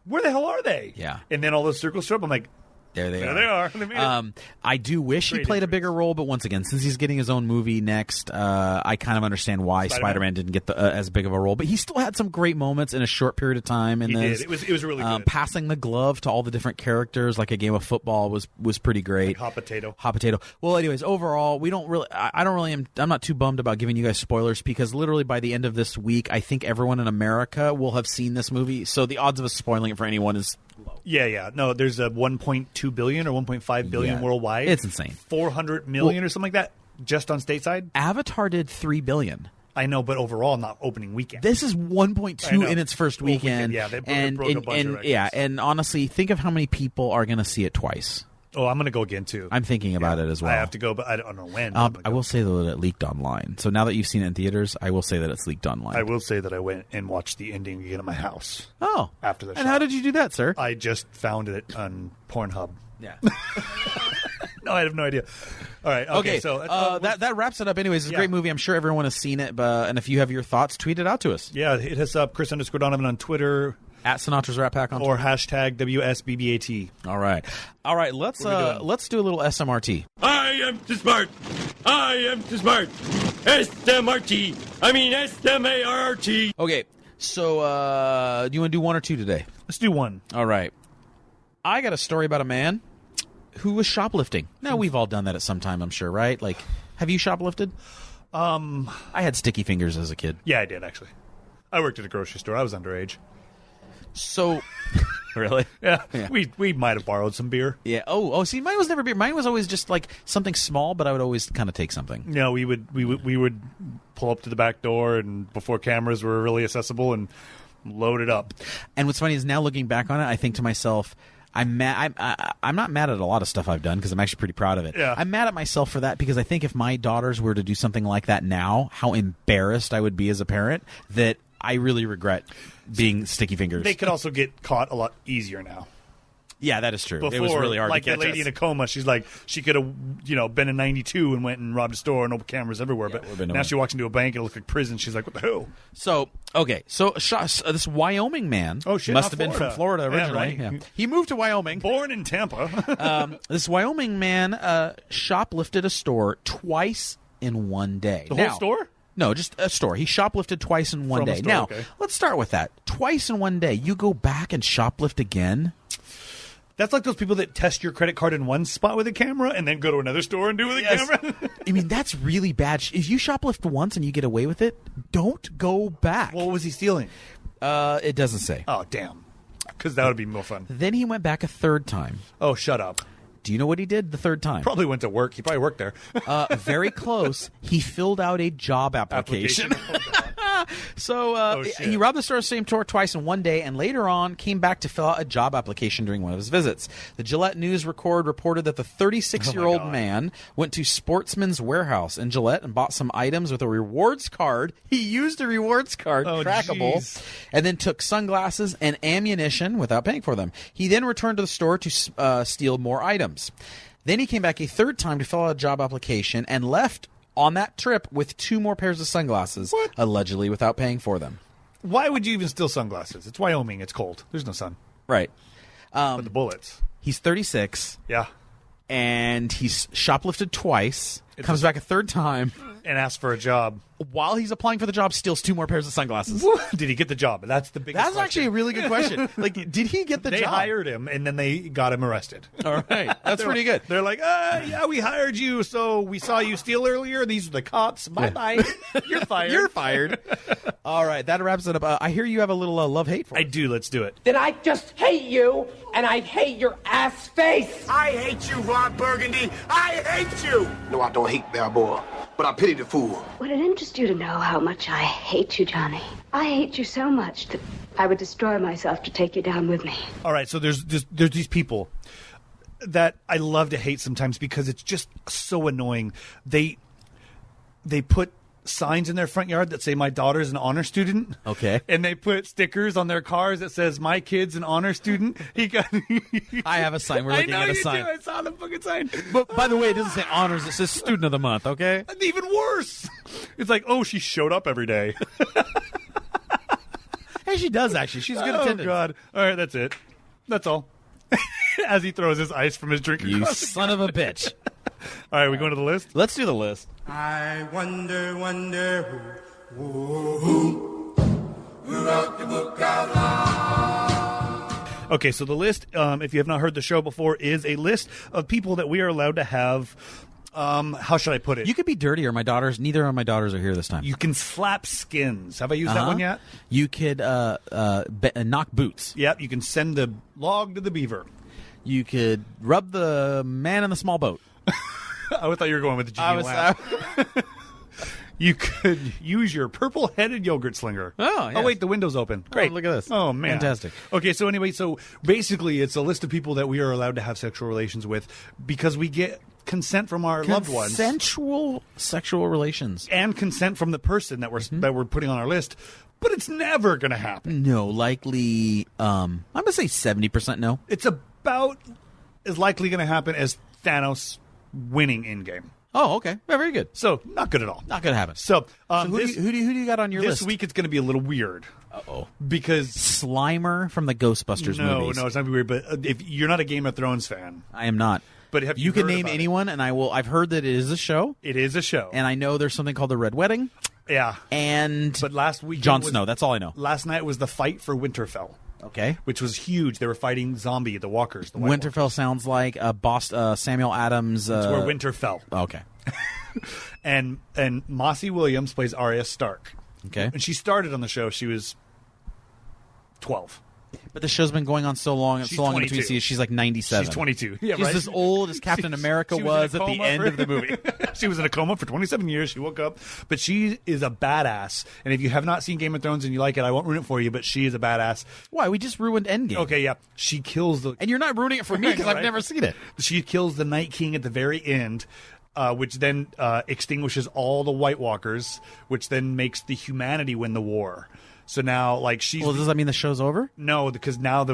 Where the hell are they? Yeah. And then all those circles show up. I'm like, there they are. They made it. I do wish he played a bigger role, but once again, since he's getting his own movie next, I kind of understand why Spider-Man didn't get as big of a role. But he still had some great moments in a short period of time. And he did. It was really good. Passing the glove to all the different characters, like a game of football, was pretty great. Like hot potato. Well, anyways, overall, I'm not too bummed about giving you guys spoilers, because literally by the end of this week, I think everyone in America will have seen this movie. So the odds of us spoiling it for anyone is low. Yeah. No, there's a 1.2 billion or 1.5 billion worldwide. It's insane. 400 million or something like that just on stateside. Avatar did $3 billion. I know, but overall, not opening weekend. This is 1.2 in its first weekend. Yeah, they broke a bunch of records. And honestly, think of how many people are going to see it twice. Oh, I'm going to go again, too. I'm thinking about it as well. I have to go, but I don't know when. I will say, though, that it leaked online. So now that you've seen it in theaters, I will say that it's leaked online. I will say that I went and watched the ending again at my house. Oh. After the show. And how did you do that, sir? I just found it on Pornhub. Yeah. No, I have no idea. All right. Okay. So that wraps it up. Anyways, it's a great movie. I'm sure everyone has seen it. And if you have your thoughts, tweet it out to us. Yeah, hit us up, Chris_Donovan on Twitter. At Sinatra's Rat Pack on Twitter. Or hashtag WSBBAT. All right. Let's do a little SMRT. I am too smart. SMRT. I mean SMART. Okay. So do you want to do one or two today? Let's do one. All right. I got a story about a man who was shoplifting. Now, we've all done that at some time, I'm sure, right? Like, have you shoplifted? I had sticky fingers as a kid. Yeah, I did, actually. I worked at a grocery store. I was underage. So, really? Yeah. We might have borrowed some beer. Yeah. Oh. See, mine was never beer. Mine was always just like something small, but I would always kind of take something. Yeah, we would pull up to the back door, and before cameras were really accessible, and load it up. And what's funny is now looking back on it, I think to myself, I'm not mad at a lot of stuff I've done, because I'm actually pretty proud of it. Yeah. I'm mad at myself for that, because I think if my daughters were to do something like that now, how embarrassed I would be as a parent, that I really regret being sticky fingers. They could also get caught a lot easier now. Yeah, that is true. Before, it was really hard like to catch that lady us. in a coma, she could have been in 92 and went and robbed a store and opened cameras everywhere. Yeah, but now she walks into a bank and it looks like prison. She's like, what the hell? So, okay. So this Wyoming man must have been from Florida originally. Yeah, right. Yeah. He moved to Wyoming. Born in Tampa. This Wyoming man shoplifted a store twice in one day. The whole store? No, just a store. He shoplifted twice in one From a day. store, Now, okay. let's start with that. Twice in one day. You go back and shoplift again? That's like those people that test your credit card in one spot with a camera and then go to another store and do it with a camera. I mean, that's really bad. If you shoplift once and you get away with it, don't go back. What was he stealing? It doesn't say. Oh, damn. Because that would be more fun. Then he went back a third time. Oh, shut up. Do you know what he did the third time? Probably went to work. He probably worked there. Very close. He filled out a job application. So he robbed the store same store twice in one day, and later on came back to fill out a job application during one of his visits. The Gillette News reported that the 36-year-old man went to Sportsman's Warehouse in Gillette and bought some items with a rewards card. He used a rewards card, trackable, geez. and then took sunglasses and ammunition without paying for them. He then returned to the store to steal more items. Then he came back a third time to fill out a job application and left on that trip with 2 more pairs of sunglasses, allegedly without paying for them. Why would you even steal sunglasses? It's Wyoming. It's cold. There's no sun. Right. But the bullets. He's 36, Yeah. and he's shoplifted twice, comes back a third time. And asked for a job. While he's applying for the job, steals 2 more pairs of sunglasses. Did he get the job? That's the biggest That's question. actually a really good question. Like, did he get the They job? hired him, and then they got him arrested. All right. That's pretty good. They're like, yeah, we hired you, so we saw you steal earlier. These are the cops. Bye-bye. You're fired. You're fired. All right. That wraps it up. I hear you have a little love-hate for I it. do. Let's do it. Then I just hate you, and I hate your ass face. I hate you, Ron Burgundy. I hate you. No, I don't hate Balboa, but I pity the fool. Would it interest you to know how much I hate you, Johnny? I hate you so much that I would destroy myself to take you down with me. All right, so there's these people that I love to hate sometimes because it's just so annoying. They put signs in their front yard that say my daughter's an honor student. Okay. And they put stickers on their cars that says my kid's an honor student. I have a sign. We're looking at a sign. I saw the fucking sign. But by the way, it doesn't say honors. It says student of the month, okay? Even worse. It's like, oh, she showed up every day. Hey, she does, actually. She's good Oh, attendance. God. All right, that's it. That's all. As he throws his ice from his drink. You across the son of a bitch. All right, we going to the list? Let's do the list. I wonder who wrote the book out loud. Okay, so the list, if you have not heard the show before, is a list of people that we are allowed to have. How should I put it? You could be dirty, or neither of my daughters are here this time. You can slap skins. Have I used that one yet? You could knock boots. Yep, you can send the log to the beaver. You could rub the man in the small boat. I thought you were going with the genie laugh. You could use your purple-headed yogurt slinger. Oh, yes. Oh, wait, the window's open. Great. Oh, look at this. Oh, man. Fantastic. Okay, so anyway, basically it's a list of people that we are allowed to have sexual relations with because we get consent from our loved ones. Consensual sexual relations. And consent from the person that we're putting on our list. But it's never going to happen. No, likely, I'm going to say 70% no. It's about as likely going to happen as Thanos winning Endgame. Oh, okay. Yeah, very good. So, not good at all. Not going to happen. So, who do you got on your list? This week it's going to be a little weird. Uh-oh. Because Slimer from the Ghostbusters movies. No, it's not weird. But if you're not a Game of Thrones fan, I am not. But have you can heard name about anyone, and I will. I've heard that it is a show. It is a show, and I know there's something called the Red Wedding. Yeah, but last week Jon Snow. That's all I know. Last night was the fight for Winterfell. Okay, which was huge. They were fighting the Walkers. The Winterfell Walkers. Sounds like a Samuel Adams. That's where Winterfell. Okay. and Mossy Williams plays Arya Stark. Okay. And she started on the show. She was 12. But the show's been going on so long in between seasons. She's like 97. She's 22. Yeah, she's right? as old as Captain America was at the end of the movie. She was in a coma for 27 years. She woke up. But she is a badass. And if you have not seen Game of Thrones and you like it, I won't ruin it for you, but she is a badass. Why? We just ruined Endgame. Okay, yeah. She kills the... And you're not ruining it for me because right? I've never seen it. She kills the Night King at the very end. Which then extinguishes all the White Walkers, which then makes the humanity win the war. So now, like, she's... Well, does that mean the show's over? No, because now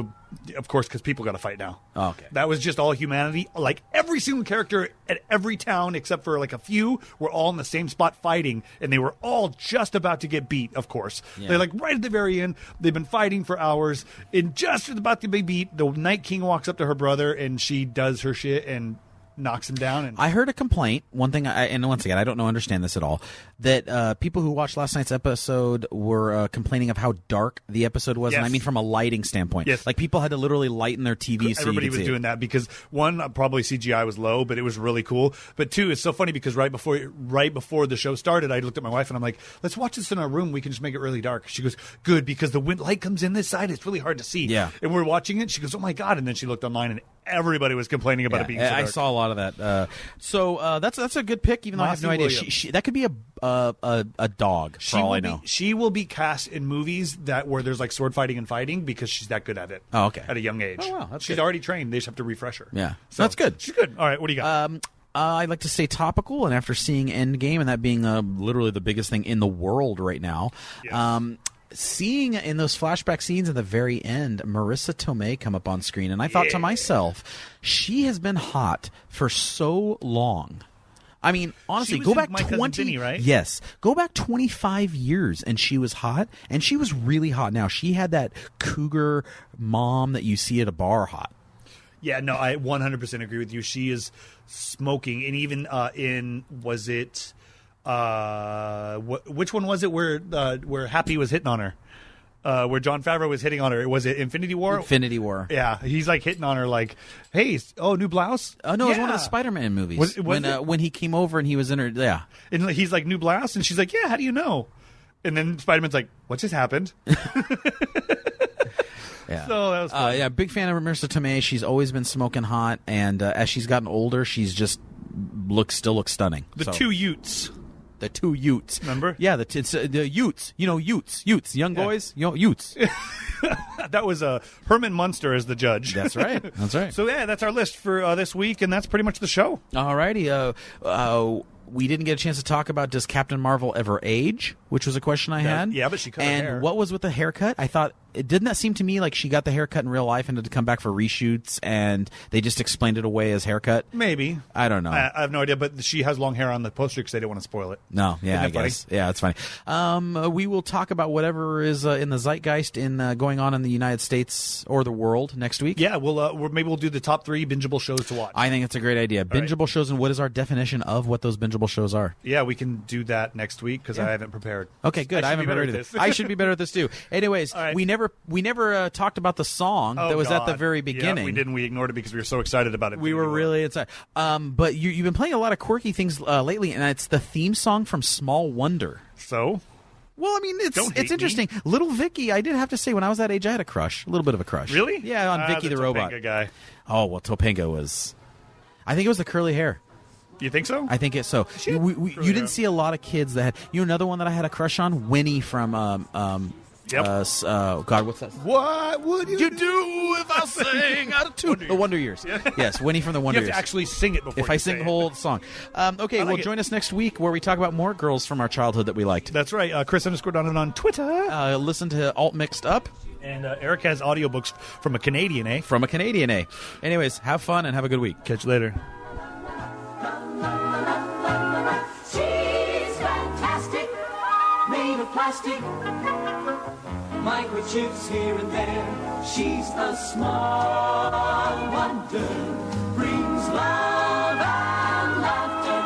of course, because people got to fight now. Oh, okay. That was just all humanity. Like, every single character at every town, except for, like, a few, were all in the same spot fighting, and they were all just about to get beat, of course. Yeah. They're, like, right at the very end. They've been fighting for hours, and just about to be beat, the Night King walks up to her brother, and she does her shit, and knocks him down. And I heard a complaint. One thing, and once again, I don't understand this at all. That people who watched last night's episode were complaining of how dark the episode was, and I mean from a lighting standpoint. Yes. Like people had to literally lighten their TVs. Everybody was doing that because one, probably CGI was low, but it was really cool. But two, it's so funny because right before the show started, I looked at my wife and I'm like, "Let's watch this in our room. We can just make it really dark." She goes, "Good, because the light comes in this side. It's really hard to see." Yeah. And we're watching it. She goes, "Oh my god!" And then she looked online and everybody was complaining about it being so dark. I saw a lot of that. So that's a good pick, even though I have no idea. That could be a dog, for all I know. She will be cast in movies where there's like sword fighting and fighting because she's that good at it. Oh, okay. At a young age. Oh, wow. She's already trained. They just have to refresh her. Yeah. So that's good. She's good. All right, what do you got? I'd like to stay topical, and after seeing Endgame, and that being literally the biggest thing in the world right now, yes. Seeing in those flashback scenes at the very end, Marissa Tomei come up on screen, and I thought to myself, she has been hot for so long. I mean, honestly, go back 20, right? Yes, go back 25 years, and she was hot, and she was really hot. Now she had that cougar mom that you see at a bar hot. Yeah, no, I 100% agree with you. She is smoking, and even was it? Which one was it where Happy was hitting on her? Where Jon Favreau was hitting on her? Was it Infinity War? Infinity War. Yeah, he's like hitting on her like, "Hey, new blouse?" Oh no, it was one of the Spider-Man movies. When he came over and he was in her. Yeah, and he's like, "New blouse," and she's like, "Yeah, how do you know?" And then Spider-Man's like, "What just happened?" Yeah. So that was fun. Big fan of Marissa Tomei. She's always been smoking hot, and as she's gotten older, she's just still looks stunning. The two Utes. The two Utes. Remember? Yeah, the Utes. You know, Utes. Young boys, Utes. That was Herman Munster as the judge. That's right. That's right. So, yeah, that's our list for this week, and that's pretty much the show. All righty. We didn't get a chance to talk about does Captain Marvel ever age, which was a question I had. Yeah, but she cut her hair. And what was with the haircut? I thought didn't that seem to me like she got the haircut in real life and had to come back for reshoots, and they just explained it away as haircut? Maybe. I don't know. I have no idea, but she has long hair on the poster because they didn't want to spoil it. No, yeah, I guess. Yeah, it's funny. We will talk about whatever is in the zeitgeist going on in the United States or the world next week. Yeah, maybe we'll do the top 3 bingeable shows to watch. I think it's a great idea. Bingeable shows, and what is our definition of what those bingeable shows are? Yeah, we can do that next week because I haven't prepared. Okay, good. I haven't prepared this. I should be better at this too. Anyways, right. we never talked about the song that was at the very beginning. Yeah, we didn't. We ignored it because we were so excited about it. We were really excited. But you've been playing a lot of quirky things lately, and it's the theme song from Small Wonder. So? Well, I mean, it's interesting. Little Vicky, I did have to say, when I was that age, I had a crush. A little bit of a crush. Really? Yeah, on Vicky the robot. Guy. Oh, well, Topanga was... I think it was the curly hair. You think so? I think it's so. You didn't see a lot of kids that had... another one that I had a crush on? Winnie from... Yep. God, what's that? What would you do if I sang out of tune? The Wonder Years. Yeah. Yes, Winnie from the Wonder Years. You have to actually sing it before I sing the whole song. Okay, join us next week where we talk about more girls from our childhood that we liked. That's right. Chris_Donovan on Twitter. Listen to Alt Mixed Up. And Eric has audiobooks from a Canadian, eh? From a Canadian, eh? Anyways, have fun and have a good week. Catch you later. She's fantastic, made of plastic. Microchips here and there. She's a small wonder. Brings love and laughter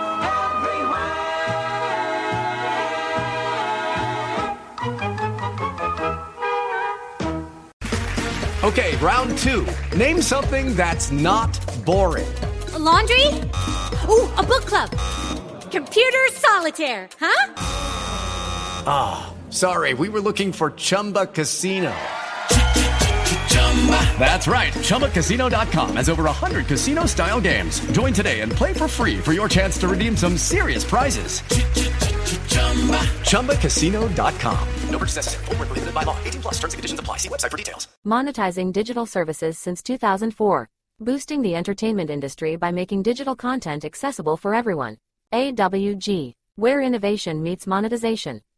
everywhere. Okay, round 2. Name something that's not boring. A laundry? Ooh, a book club. Computer solitaire, huh? Ah. Sorry, we were looking for Chumba Casino. That's right. ChumbaCasino.com has over 100 casino-style games. Join today and play for free for your chance to redeem some serious prizes. ChumbaCasino.com. No purchase necessary. Void where prohibited by law. 18+ terms and conditions apply. See website for details. Monetizing digital services since 2004. Boosting the entertainment industry by making digital content accessible for everyone. AWG. Where innovation meets monetization.